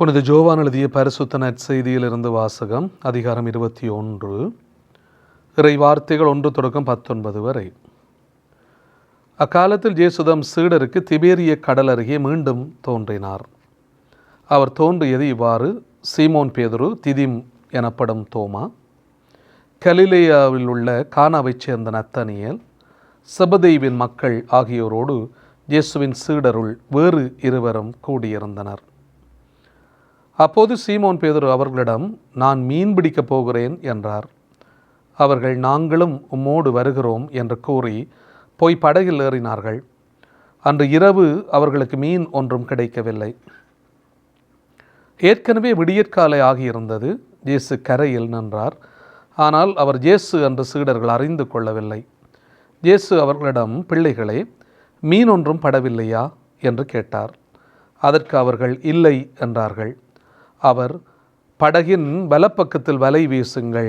புனித ஜோவான் எழுதிய பரிசுத்த நற்செய்தியிலிருந்து வாசகம். அதிகாரம் 21, இறை வார்த்தைகள் 1-19 வரை. அக்காலத்தில் இயேசுதம் சீடருக்கு திபேரிய கடல் அருகே மீண்டும் தோன்றினார். அவர் தோன்றியது இவ்வாறு: சீமோன் பேதுரு, திதிம் எனப்படும் தோமா, கலிலேயாவில் உள்ள கானாவைச் சேர்ந்த நத்தனியேல், செபதேயுவின் மக்கள் ஆகியோரோடு இயேசுவின் சீடருள் வேறு இருவரும் கூடியிருந்தனர். அப்போது சீமோன் பேதுரு அவர்களிடம், நான் மீன் பிடிக்கப் போகிறேன் என்றார். அவர்கள், நாங்களும் உம்மோடு வருகிறோம் என்று கூறி போய் படகில் ஏறினார்கள். அன்று இரவு அவர்களுக்கு மீன் ஒன்றும் கிடைக்கவில்லை. ஏற்கனவே விடியற்காலை ஆகியிருந்தது. இயேசு கரையில் நின்றார். ஆனால் அவர் இயேசு என்று சீடர்கள் அறிந்து கொள்ளவில்லை. இயேசு அவர்களிடம், பிள்ளைகளே, மீன் ஒன்றும் படவில்லையா என்று கேட்டார். அதற்கு அவர்கள் இல்லை என்றார்கள். அவர், படகின் வலப்பக்கத்தில் வலை வீசுங்கள்,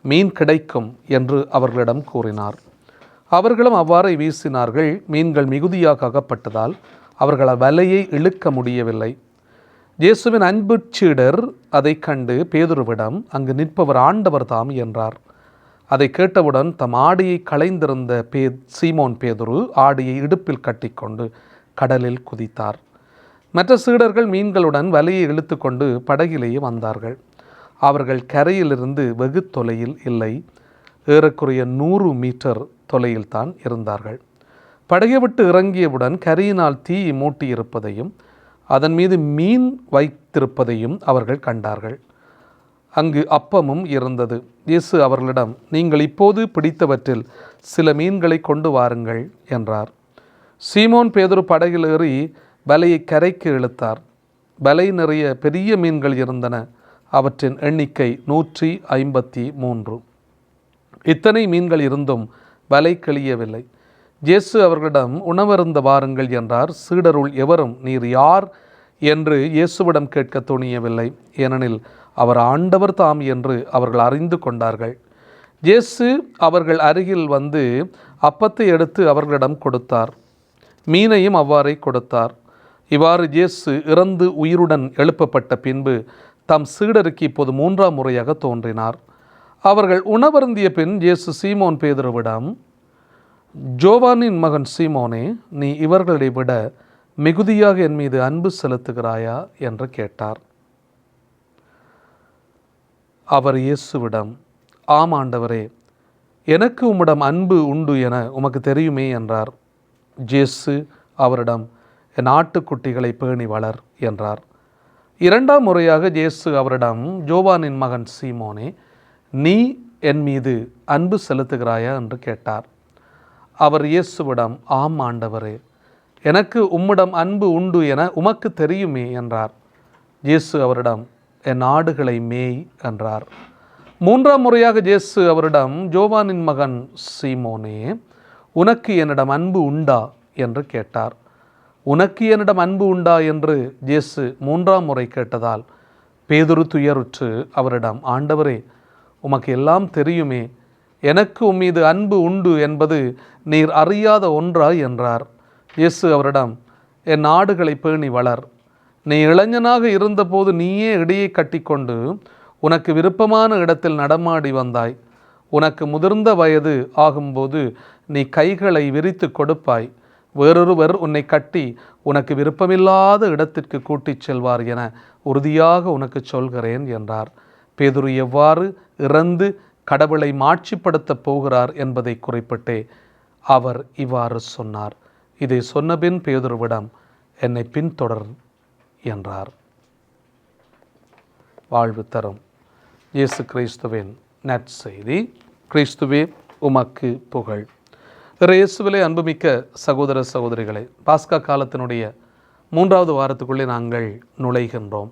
மீன் கிடைக்கும் என்று அவர்களிடம் கூறினார். அவர்களும் அவ்வாறே வீசினார்கள். மீன்கள் மிகுதியாக அகப்பட்டதால் அவர்கள் வலையை இழுக்க முடியவில்லை. இயேசுவின் அன்பு சீடர் அதை கண்டு பேதுருவிடம், அங்கு நிற்பவர் ஆண்டவர் தாம் என்றார். அதை கேட்டவுடன் தம் ஆடையை களைந்திருந்த சீமோன் பேதுரு ஆடையை இடுப்பில் கட்டிக்கொண்டு கடலில் குதித்தார். மற்ற சீடர்கள் மீன்களுடன் வலையை இழுத்து கொண்டு படகிலேயே வந்தார்கள். அவர்கள் கரையிலிருந்து வெகு தொலையில் இல்லை, ஏறக்குறைய 100 மீட்டர் தொலையில்தான் இருந்தார்கள். படகை விட்டு இறங்கியவுடன் கரையினால் தீ மூட்டியிருப்பதையும் அதன் மீது மீன் வைத்திருப்பதையும் அவர்கள் கண்டார்கள். அங்கு அப்பமும் இருந்தது. இயேசு அவர்களிடம், நீங்கள் இப்போது பிடித்தவற்றில் சில மீன்களை கொண்டு வாருங்கள் என்றார். சீமோன் பேதுரு படகில் ஏறி வலையை கரைக்கு இழுத்தார். வலை நிறைய பெரிய மீன்கள் இருந்தன. அவற்றின் எண்ணிக்கை 153. இத்தனை மீன்கள் இருந்தும் வலை கிழியவில்லை. இயேசு அவர்களிடம், உணவருந்த வாருங்கள் என்றார். சீடருள் எவரும், நீர் யார் என்று இயேசுவிடம் கேட்க துணியவில்லை. ஏனெனில் அவர் ஆண்டவர் தாம் என்று அவர்கள் அறிந்து கொண்டார்கள். இயேசு அவர்கள் அருகில் வந்து அப்பத்தை எடுத்து அவர்களிடம் கொடுத்தார். மீனையும் அவ்வாறே கொடுத்தார். இவ்வாறு இயேசு இறந்து உயிருடன் எழுப்பப்பட்ட பின்பு தம் சீடருக்கு இப்போது 3ஆம் முறையாக தோன்றினார். அவர்கள் உணவருந்திய பின் இயேசு சீமோன் பேதுருவிடம், ஜோவானின் மகன் சீமோனே, நீ இவர்களை விட மிகுதியாக என் மீது அன்பு செலுத்துகிறாயா என்று கேட்டார். அவர் இயேசுவிடம், ஆம் ஆண்டவரே, எனக்கு உம்மிடம் அன்பு உண்டு என உமக்கு தெரியுமே என்றார். இயேசு அவரிடம், என் ஆட்டுக்குட்டிகளை பேணி வளர் என்றார். 2ஆம் முறையாக இயேசு அவரிடம், ஜோவானின் மகன் சீமோனே, நீ என் மீது அன்பு செலுத்துகிறாயா என்று கேட்டார். அவர் இயேசுவிடம், ஆம் ஆண்டவரே, எனக்கு உம்மிடம் அன்பு உண்டு என உமக்கு தெரியுமே என்றார். இயேசு அவரிடம், என் ஆடுகளை மேய் என்றார். 3ஆம் முறையாக இயேசு அவரிடம், ஜோவானின் மகன் சீமோனே, உனக்கு என்னிடம் அன்பு உண்டா என்று கேட்டார். உனக்கு என்னிடம் அன்பு உண்டா என்று இயேசு 3ஆம் முறை கேட்டதால் பேதுரு துயருற்று அவரிடம், ஆண்டவரே, உமக்கு எல்லாம் தெரியுமே, எனக்கு உம்மீது அன்பு உண்டு என்பது நீர் அறியாத ஒன்றா என்றார். இயேசு அவரிடம், என் ஆடுகளை பேணி வளர். நீ இளைஞனாக இருந்தபோது நீயே இடையை கட்டிக்கொண்டு உனக்கு விருப்பமான இடத்தில் நடமாடி வந்தாய். உனக்கு முதிர்ந்த வயது ஆகும்போது நீ கைகளை விரித்து கொடுப்பாய். வேறொருவர் உன்னை கட்டி உனக்கு விருப்பமில்லாத இடத்திற்கு கூட்டிச் செல்வார் என உறுதியாக உனக்கு சொல்கிறேன் என்றார். பேதுரு எவ்வாறு இறந்து கடவுளை மாட்சிப்படுத்தப் போகிறார் என்பதை குறிப்பிட்டே அவர் இவ்வாறு சொன்னார். இதை சொன்னபின் பேதுருவிடம், என்னை பின்தொடர் என்றார். வாழ்வு தரும் இயேசு கிறிஸ்துவின் நற்செய்தி. கிறிஸ்துவே உமக்கு புகழ். இயேசுவிலே அன்புமிக்க சகோதர சகோதரிகளே, பாஸ்கா காலத்தினுடைய 3வது வாரத்துக்குள்ளே நாங்கள் நுழைகின்றோம்.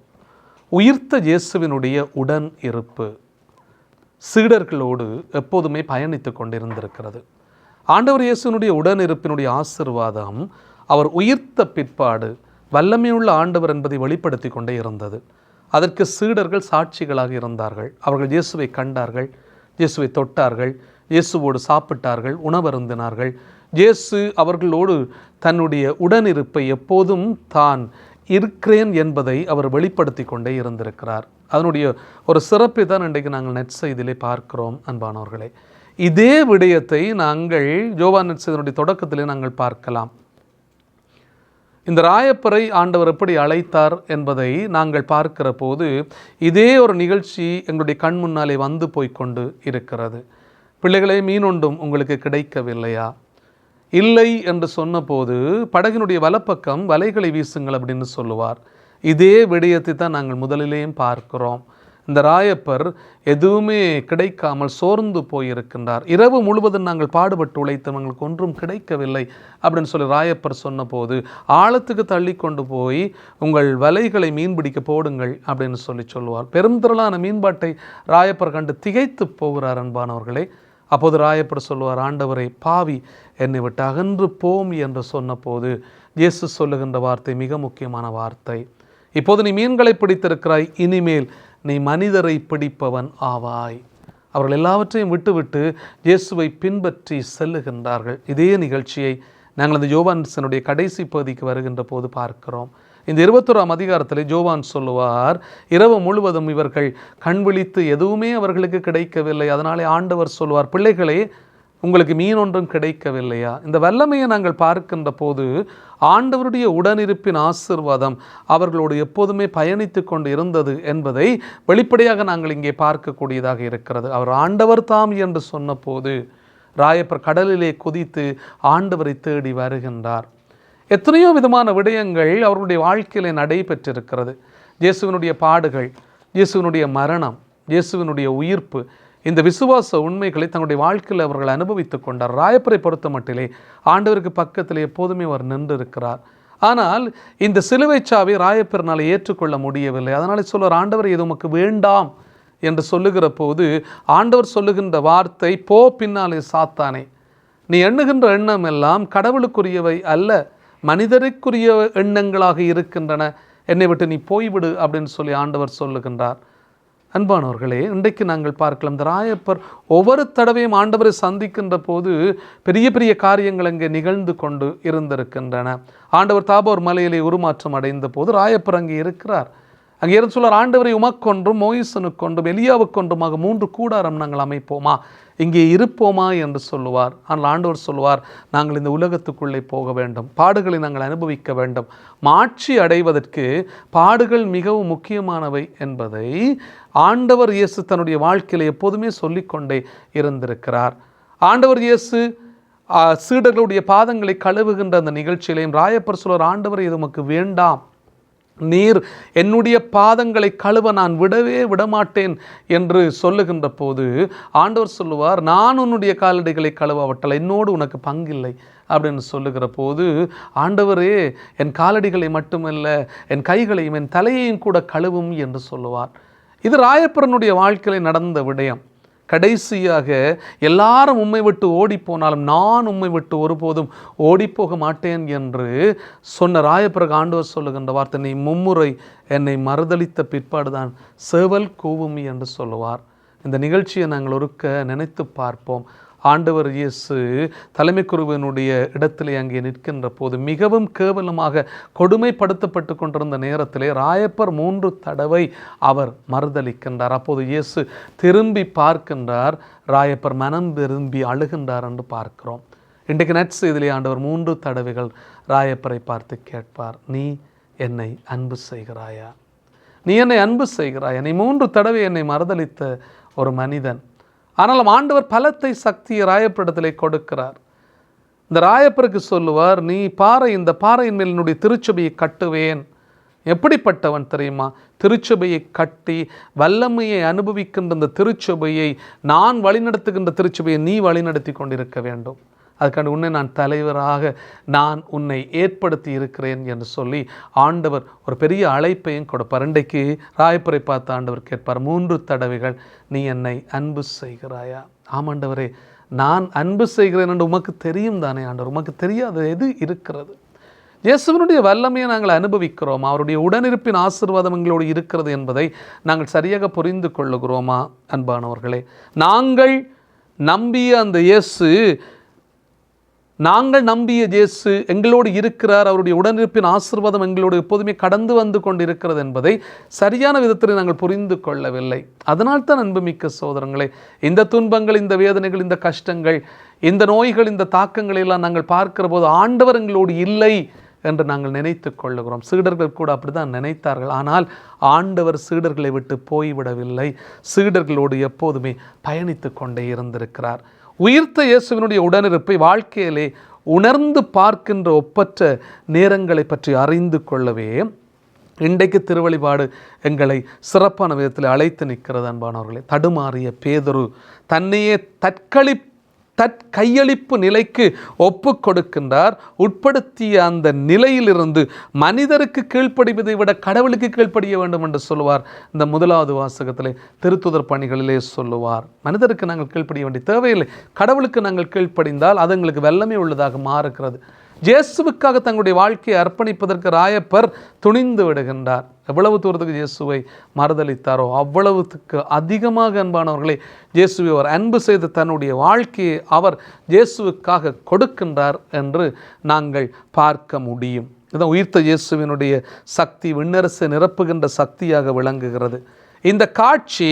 உயிர்த்த இயேசுவினுடைய உடன் இருப்பு சீடர்களோடு எப்போதுமே பயணித்து கொண்டிருந்திருக்கிறது. ஆண்டவர் இயேசுவினுடைய உடன் இருப்பினுடைய ஆசீர்வாதம் அவர் உயிர்த்த பிற்பாடு வல்லமையுள்ள ஆண்டவர் என்பதை வெளிப்படுத்தி கொண்டே இருந்தது. அதற்கு சீடர்கள் சாட்சிகளாக இருந்தார்கள். அவர்கள் இயேசுவை கண்டார்கள், இயேசுவை தொட்டார்கள், இயேசுவோடு சாப்பிட்டார்கள், உணவருந்தினார்கள். இயேசு அவர்களோடு தன்னுடைய உடனிருப்பை எப்போதும் தான் இருக்கிறேன் என்பதை அவர் வெளிப்படுத்தி கொண்டே இருந்திருக்கிறார். அதனுடைய ஒரு சிறப்பை தான் இன்றைக்கு நாங்கள் நற்செய்தியிலே பார்க்கிறோம். அன்பானவர்களே, இதே விடயத்தை நாங்கள் யோவான் நற்செய்தியினுடைய தொடக்கத்திலே நாங்கள் பார்க்கலாம். இந்த ராயப்பரை ஆண்டவர் எப்படி அழைத்தார் என்பதை நாங்கள் பார்க்கிற போது இதே ஒரு நிகழ்ச்சி எங்களுடைய கண் முன்னாலே வந்து போய்கொண்டு இருக்கிறது. பிள்ளைகளே, மீனொன்றும் உங்களுக்கு கிடைக்கவில்லையா? இல்லை என்று சொன்னபோது படகினுடைய வலப்பக்கம் வலைகளை வீசுங்கள் அப்படின்னு சொல்லுவார். இதே விடயத்தை தான் நாங்கள் முதலிலேயும் பார்க்கிறோம். இந்த ராயப்பர் எதுவுமே கிடைக்காமல் சோர்ந்து போயிருக்கின்றார். இரவு முழுவதும் நாங்கள் பாடுபட்டு உழைத்தோம், எங்களுக்கு ஒன்றும் கிடைக்கவில்லை அப்படின்னு சொல்லி ராயப்பர் சொன்னபோது ஆழத்துக்கு தள்ளி கொண்டு போய் உங்கள் வலைகளை மீன்பிடிக்க போடுங்கள் அப்படின்னு சொல்லுவார். பெரும் திரளான மீன்பாட்டை ராயப்பர் கண்டு திகைத்து போகிறார். அன்பானவர்களே, அப்போது ராயப்பர் சொல்லுவார், ஆண்டவரை, பாவி என்னை விட்டு அகன்று போம் என்று சொன்னபோது இயேசு சொல்லுகின்ற வார்த்தை மிக முக்கியமான வார்த்தை. இப்போது நீ மீன்களை பிடித்திருக்கிறாய், இனிமேல் நீ மனிதரை பிடிப்பவன் ஆவாய். அவர்கள் எல்லாவற்றையும் விட்டுவிட்டு இயேசுவை பின்பற்றி செல்லுகின்றார்கள். இதே நிகழ்ச்சியை நாங்கள் இந்த யோவான்சனுடைய கடைசி பகுதிக்கு வருகின்ற போது பார்க்கிறோம். இந்த 21ஆம் அதிகாரத்தில் யோவான் சொல்லுவார், இரவு முழுவதும் இவர்கள் கண் விழித்து எதுவுமே அவர்களுக்கு கிடைக்கவில்லை. அதனாலே ஆண்டவர் சொல்லுவார், பிள்ளைகளே, உங்களுக்கு மீன் ஒன்றும் கிடைக்கவில்லையா? இந்த வல்லமையை நாங்கள் பார்க்கின்ற போது ஆண்டவருடைய உடனிருப்பின் ஆசீர்வாதம் அவர்களோடு எப்போதுமே பயணித்து கொண்டு இருந்தது என்பதை வெளிப்படையாக நாங்கள் இங்கே பார்க்கக்கூடியதாக இருக்கிறது. அவர் ஆண்டவர் தாம் என்று சொன்ன போது ராயப்பர் கடலிலே குதித்து ஆண்டவரை தேடி வருகின்றார். எத்தனையோ விதமான விடயங்கள் அவர்களுடைய வாழ்க்கையிலே நடைபெற்றிருக்கிறது. இயேசுவினுடைய பாடுகள், இயேசுவினுடைய மரணம், இயேசுவினுடைய உயிர்ப்பு, இந்த விசுவாச உண்மைகளை தன்னுடைய வாழ்க்கையில் அவர்கள் அனுபவித்து கொண்டார். ராயப்பரை பொறுத்த மட்டிலே ஆண்டவருக்கு பக்கத்தில் எப்போதுமே அவர் நின்று இருக்கிறார். ஆனால் இந்த சிலுவை சாவை ராயப்பெருனால் ஏற்றுக்கொள்ள முடியவில்லை. அதனால சொல்லுவார், ஆண்டவர் இது உமக்கு வேண்டாம் என்று சொல்லுகிற போது ஆண்டவர் சொல்லுகின்ற வார்த்தை, போ பின்னாலே சாத்தானே, நீ எண்ணுகின்ற எண்ணம் எல்லாம் கடவுளுக்குரியவை அல்ல, மனிதருக்குரிய எண்ணங்களாக இருக்கின்றன, என்னை விட்டு நீ போய்விடு அப்படின்னு சொல்லி ஆண்டவர் சொல்லுகின்றார். அன்பானவர்களே, இன்றைக்கு நாங்கள் பார்க்கலாம், இந்த ராயப்பர் ஒவ்வொரு தடவையும் ஆண்டவரை சந்திக்கின்ற போது பெரிய பெரிய காரியங்கள் அங்கே நிகழ்ந்து கொண்டு இருந்திருக்கின்றன. ஆண்டவர் தாபோர் மலையிலே உருமாற்றம் அடைந்த போது ராயப்பர் அங்கே இருக்கிறார். அங்கே இருந்து சொல்வார், ஆண்டவரை உமக்கொன்றும் மோயிசனுக்கொன்றும் எலியாவுக்கொன்றுமாக 3 கூடாரம் நாங்கள் அமைப்போமா, இங்கே இருப்போமா என்று சொல்லுவார். ஆனால் ஆண்டவர் சொல்லுவார், நாங்கள் இந்த உலகத்துக்குள்ளே போக வேண்டும், பாடுகளை நாங்கள் அனுபவிக்க வேண்டும், மாட்சி அடைவதற்கு பாடுகள் மிகவும் முக்கியமானவை என்பதை ஆண்டவர் இயேசு தன்னுடைய வாழ்க்கையில் எப்போதுமே சொல்லிக்கொண்டே இருந்திருக்கிறார். ஆண்டவர் இயேசு சீடர்களுடைய பாதங்களை கழுவுகின்ற அந்த நிகழ்ச்சியிலையும் ராயப்பர் சொல்வார், ஆண்டவர் இது உமக்கு வேண்டாம், நீர் என்னுடைய பாதங்களை கழுவ நான் விடவே விடமாட்டேன் என்று சொல்லுகின்ற போது ஆண்டவர் சொல்லுவார், நான் உன்னுடைய காலடிகளை கழுவாவட்டல, என்னோடு உனக்கு பங்கில்லை அப்படின்னு சொல்லுகிற போது ஆண்டவரே என் காலடிகளை மட்டுமல்ல என் கைகளையும் என் தலையையும் கூட கழுவும் என்று சொல்லுவார். இது ராயப்பரனுடைய வாழ்க்கையில் நடந்த விடயம். கடைசியாக எல்லாரும் உம்மை விட்டு ஓடி போனாலும் நான் உம்மை விட்டு ஒருபோதும் ஓடிப்போக மாட்டேன் என்று சொன்ன ராயப்பருக்கு ஆண்டவர் சொல்லுகின்ற வார்த்தை, நீ 3 முறை என்னை மறுதளித்த பிற்பாடுதான் சேவல் கூவும் என்று சொல்லுவார். இந்த நிகழ்ச்சியை நாங்கள் ஒருக்க நினைத்து பார்ப்போம். ஆண்டவர் இயேசு தலைமை குருவினுடைய இடத்திலே அங்கே நிற்கின்ற போது மிகவும் கேவலமாக கொடுமைப்படுத்தப்பட்டு கொண்டிருந்த நேரத்திலே ராயப்பர் 3 தடவை அவர் மறுதளிக்கின்றார். அப்போது இயேசு திரும்பி பார்க்கின்றார், ராயப்பர் மனம் திரும்பி அழுகின்றார் என்று பார்க்கிறோம். இன்றைக்கு நற்செய்தியிலே ஆண்டவர் 3 தடவைகள் ராயப்பரை பார்த்து கேட்பார், நீ என்னை அன்பு செய்கிறாயா, நீ என்னை அன்பு செய்கிறாயா? நீ 3 தடவை என்னை மறுதளித்த ஒரு மனிதன். ஆனாலும் ஆண்டவர் பலத்தை சக்தியை ராயப்பரிடத்திலே கொடுக்கிறார். இந்த ராயப்பருக்கு சொல்லுவார், நீ பாறை, இந்த பாறையின் மேல் என்னுடைய திருச்சபையை கட்டுவேன். எப்படிப்பட்டவன் தெரியுமா? திருச்சபையை கட்டி வல்லமையை அனுபவிக்கின்ற இந்த திருச்சபையை, நான் வழிநடத்துகின்ற திருச்சபையை நீ வழிநடத்தி கொண்டிருக்க வேண்டும். அதுக்காண்டி உன்னை நான் தலைவராக நான் உன்னை ஏற்படுத்தி இருக்கிறேன் என்று சொல்லி ஆண்டவர் ஒரு பெரிய அழைப்பையும் கொடுப்பார். இன்றைக்கு ராயப்பரை பார்த்து ஆண்டவர் கேட்பார், 3 தடவைகள் நீ என்னை அன்பு செய்கிறாயா? ஆமாண்டவரே, நான் அன்பு செய்கிறேன் என்று உமக்கு தெரியும் தானே ஆண்டவர்? உமக்கு தெரியாத எது இருக்கிறது? இயேசுவினுடைய வல்லமையை நாங்கள் அனுபவிக்கிறோமா? அவருடைய உடனிருப்பின் ஆசீர்வாதம் எங்களோடு இருக்கிறது என்பதை நாங்கள் சரியாக புரிந்து கொள்ளுகிறோமா? அன்பானவர்களே, நாங்கள் நம்பிய அந்த இயேசு நாங்கள் நம்பிய இயேசு எங்களோடு இருக்கிறார், அவருடைய உடனிருப்பின் ஆசீர்வாதம் எங்களோடு எப்போதுமே கடந்து வந்து கொண்டிருக்கிறது என்பதை சரியான விதத்தில் நாங்கள் புரிந்து கொள்ளவில்லை. அதனால்தான் அன்புமிக்க சகோதரங்களே, இந்த துன்பங்கள், இந்த வேதனைகள், இந்த கஷ்டங்கள், இந்த நோய்கள், இந்த தாக்கங்களை எல்லாம் நாங்கள் பார்க்கிற போது ஆண்டவர் எங்களோடு இல்லை என்று நாங்கள் நினைத்து கொள்ளுகிறோம். சீடர்கள் கூட அப்படிதான் நினைத்தார்கள். ஆனால் ஆண்டவர் சீடர்களை விட்டு போய்விடவில்லை. சீடர்களோடு எப்போதுமே பயணித்து கொண்டே இருந்திருக்கிறார். உயிர்த்த இயேசுவினுடைய உடனிருப்பை வாழ்க்கையிலே உணர்ந்து பார்க்கின்ற ஒப்பற்ற நேரங்களை பற்றி அறிந்து கொள்ளவே இன்றைக்கு திருவழிபாடு எங்களை சிறப்பான விதத்தில் அழைத்து நிற்கிறது. அன்பானவர்களே, தடுமாறிய பேதுரு தன்னையே கையளிப்பு நிலைக்கு ஒப்பு கொடுக்கின்றார். உட்படுத்திய அந்த நிலையிலிருந்து மனிதருக்கு கீழ்ப்படிவதை விட கடவுளுக்கு கீழ்ப்படிய வேண்டும் என்று சொல்லுவார். இந்த முதலாவது வாசகத்திலே திருத்துதர் பணிகளிலே சொல்லுவார், மனிதருக்கு நாங்கள் கீழ்ப்படிய வேண்டிய தேவையில்லை, கடவுளுக்கு நாங்கள் கீழ்ப்படிந்தால் அது எங்களுக்கு வல்லமை உள்ளதாக மாறுகிறது. இயேசுவுக்காக தங்களுடைய வாழ்க்கையை அர்ப்பணிப்பதற்கு ராயப்பர் துணிந்து விடுகின்றார். எவ்வளவு தூரத்துக்கு இயேசுவை மறுதளித்தாரோ அவ்வளவுக்கு அதிகமாக அன்பானவர்களே இயேசுவை அவர் அன்பு செய்து தன்னுடைய வாழ்க்கையை அவர் இயேசுவுக்காக கொடுக்கின்றார் என்று நாங்கள் பார்க்க முடியும். இதான் உயிர்த்த இயேசுவினுடைய சக்தி விண்ணரசை நிரப்புகின்ற சக்தியாக விளங்குகிறது. இந்த காட்சி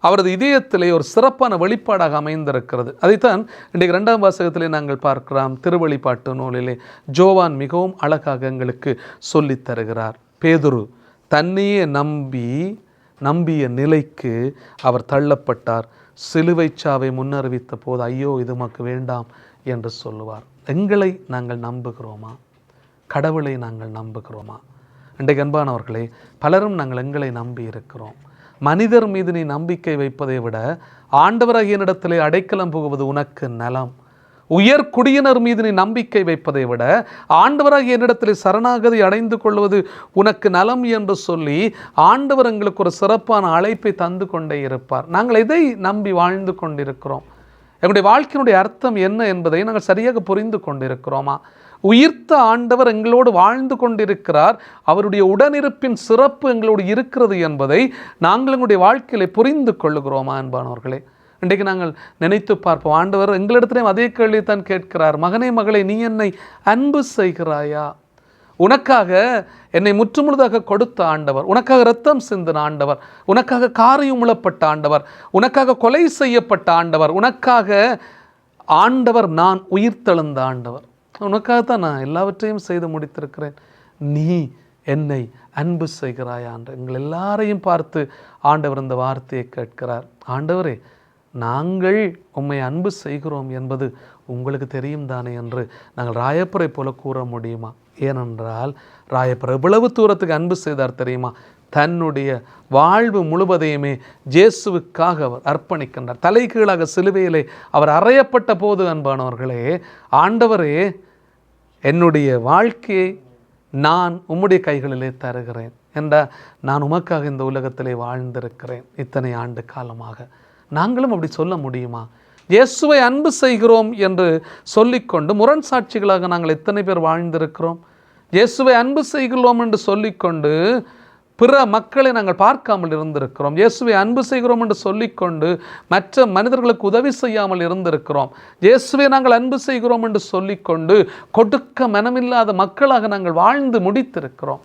அவரது இதயத்திலே ஒரு சிறப்பான வெளிப்பாடாக அமைந்திருக்கிறது. அதைத்தான் இன்றைக்கு 2ஆம் வாசகத்திலே நாங்கள் பார்க்கிறோம். திருவெளிப்பாட்டு நூலிலே ஜோவான் மிகவும் அழகாக எங்களுக்கு சொல்லித் தருகிறார். பேதுரு தன்னையே நம்பிய நிலைக்கு அவர் தள்ளப்பட்டார். சிலுவை சாவை முன்னறிவித்த போது ஐயோ இது உமக்கு வேண்டாம் என்று சொல்லுவார். எங்களை நாங்கள் நம்புகிறோமா? கடவுளை நாங்கள் நம்புகிறோமா? இன்றைக்கு அன்பானவர்களே, பலரும் நாங்கள் எங்களை நம்பி இருக்கிறோம். மனிதர் மீது நீ நம்பிக்கை வைப்பதை விட ஆண்டவராகிய என்னிடத்திலே அடைக்கலம் புகுவது உனக்கு நலம். உயர்குடியினர் மீது நீ நம்பிக்கை வைப்பதை விட ஆண்டவராகிய என்னிடத்திலே சரணாகதி அடைந்து கொள்வது உனக்கு நலம் என்று சொல்லி ஆண்டவர் எங்களுக்கு ஒரு சிறப்பான அழைப்பை தந்து கொண்டே இருப்பார். நாங்கள் எதை நம்பி வாழ்ந்து கொண்டிருக்கிறோம்? எங்களுடைய வாழ்க்கையினுடைய அர்த்தம் என்ன என்பதை நாங்கள் சரியாக புரிந்து கொண்டிருக்கிறோமா? உயிர்த்த ஆண்டவர் எங்களோடு வாழ்ந்து கொண்டிருக்கிறார், அவருடைய உடனிருப்பின் சிறப்பு எங்களோடு இருக்கிறது என்பதை நாங்கள் எங்களுடைய வாழ்க்கையிலே புரிந்து கொள்ளுகிறோமா? அன்பானவர்களே, இன்றைக்கு நாங்கள் நினைத்து பார்ப்போம். ஆண்டவர் எங்களிடத்திலே அதே கேள்வித்தான் கேட்கிறார். மகனே மகளே, நீ என்னை அன்பு செய்கிறாயா? உனக்காக என்னை முற்றுமுழுதாக கொடுத்த ஆண்டவர், உனக்காக இரத்தம் சிந்தின ஆண்டவர், உனக்காக காரியம் உளப்பட்ட ஆண்டவர், உனக்காக கொலை செய்யப்பட்ட ஆண்டவர், உனக்காக ஆண்டவர் நான் உயிர்த்தெழுந்த ஆண்டவர், உனக்காகத்தான் நான் எல்லாவற்றையும் செய்து முடித்திருக்கிறேன். நீ என்னை அன்பு செய்கிறாயா என்று எங்கள் எல்லாரையும் பார்த்து ஆண்டவர் இந்த வார்த்தையை கேட்கிறார். ஆண்டவரே, நாங்கள் உம்மை அன்பு செய்கிறோம் என்பது உங்களுக்கு தெரியும் தானே என்று நாங்கள் ராயப்பரை போல கூற முடியுமா? ஏனென்றால் ராயப்பர் எவ்வளவு தூரத்துக்கு அன்பு செய்தார் தெரியுமா? தன்னுடைய வாழ்வு முழுவதையுமே இயேசுவுக்காக அவர் அர்ப்பணிக்கின்றார். தலைகீழாக சிலுவையிலே அவர் அறையப்பட்ட போது அன்பானவர்களே, ஆண்டவரே, என்னுடைய வாழ்க்கையை நான் உம்முடைய கைகளிலே தருகிறேன் என்றால் நான் உமக்காக இந்த உலகத்திலே வாழ்ந்திருக்கிறேன் இத்தனை ஆண்டு காலமாக. நாங்களும் அப்படி சொல்ல முடியுமா? இயேசுவை அன்பு செய்கிறோம் என்று சொல்லிக்கொண்டு முரண் சாட்சிகளாக நாங்கள் எத்தனை பேர் வாழ்ந்திருக்கிறோம்? இயேசுவை அன்பு செய்கிறோம் என்று சொல்லிக்கொண்டு பிற மக்களை நாங்கள் பார்க்காமல் இருந்திருக்கிறோம். இயேசுவை அன்பு செய்கிறோம் என்று சொல்லிக்கொண்டு மற்ற மனிதர்களுக்கு உதவி செய்யாமல் இருந்திருக்கிறோம். இயேசுவை நாங்கள் அன்பு செய்கிறோம் என்று சொல்லிக்கொண்டு கொடுக்க மனமில்லாத மக்களாக நாங்கள் வாழ்ந்து முடித்திருக்கிறோம்.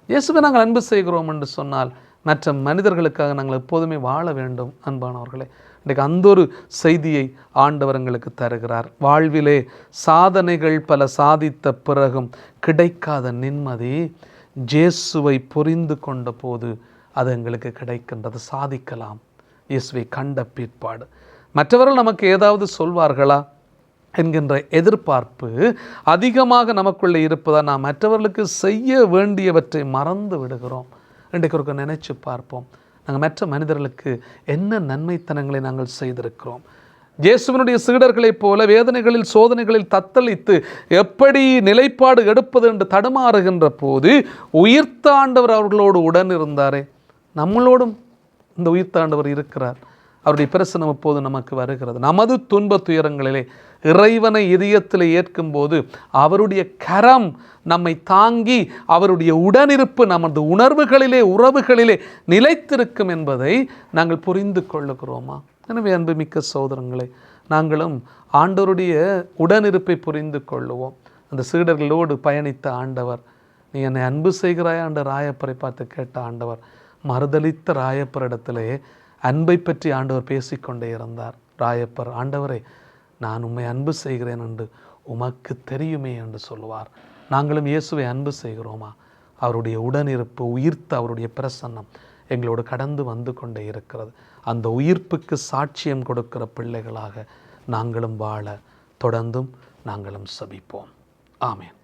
இயேசுவை நாங்கள் அன்பு செய்கிறோம் என்று சொன்னால் மற்ற மனிதர்களுக்காக நாங்கள் எப்போதுமே வாழ வேண்டும். அன்பானவர்களே, இன்றைக்கு அந்த ஒரு செய்தியை ஆண்டவர் எங்களுக்கு தருகிறார். வாழ்விலே சாதனைகள் பல சாதித்த பிறகும் கிடைக்காத நிம்மதி இயேசுவை புரிந்து கொண்ட போது அது எங்களுக்கு கிடைக்கின்றது. சாதிக்கலாம் இயேசுவை கண்ட பிற்பாடு. மற்றவர்கள் நமக்கு ஏதாவது சொல்வார்களா என்கின்ற எதிர்பார்ப்பு அதிகமாக நமக்குள்ளே இருப்பதால் நாம் மற்றவர்களுக்கு செய்ய வேண்டியவற்றை மறந்து விடுகிறோம். இன்றைக்கு ஒரு நினைச்சு பார்ப்போம், நாங்கள் மற்ற மனிதர்களுக்கு என்ன நன்மைத்தனங்களை நாங்கள் செய்திருக்கிறோம்? இயேசுவினுடைய சீடர்களைப் போல வேதனைகளில் சோதனைகளில் தத்தளித்து எப்படி நிலைப்பாடு எடுப்பது என்று தடுமாறுகின்ற போது உயிர்த்த ஆண்டவர் அவர்களோடு உடன் இருந்தாரே, நம்மளோடும் இந்த உயிர்த்த ஆண்டவர் இருக்கிறார். அவருடைய பிரசனம் இப்போது நமக்கு வருகிறது. நமது துன்ப துயரங்களிலே இறைவனை இதயத்தில் ஏற்கும்போது அவருடைய கரம் நம்மை தாங்கி அவருடைய உடனிருப்பு நமது உணர்வுகளிலே உறவுகளிலே நிலைத்திருக்கும் என்பதை நாங்கள் புரிந்து கொள்ளுகிறோமா? எனவே அன்புமிக்க சகோதரங்களே, நாங்களும் ஆண்டவருடைய உடனிருப்பை புரிந்து கொள்ளுவோம். அந்த சீடர்களோடு பயணித்த ஆண்டவர், நீ என்னை அன்பு செய்கிறாய் என்ற ராயப்பரை பார்த்து கேட்ட ஆண்டவர், மறுதலித்த ராயப்பரிடத்திலே அன்பை பற்றி ஆண்டவர் பேசிக்கொண்டே இருந்தார். ராயப்பர், ஆண்டவரே நான் உம்மை அன்பு செய்கிறேன் என்று உமக்கு தெரியுமே என்று சொல்லுவார். நாங்களும் இயேசுவை அன்பு செய்கிறோமா? அவருடைய உடனிருப்பு, உயிர்த்த அவருடைய பிரசன்னம் எங்களோடு கடந்து வந்து கொண்டே இருக்கிறது. அந்த உயிர்ப்புக்கு சாட்சியம் கொடுக்கிற பிள்ளைகளாக நாங்களும் வாழ தொடர்ந்தும் நாங்களும் செபிப்போம். ஆமென்.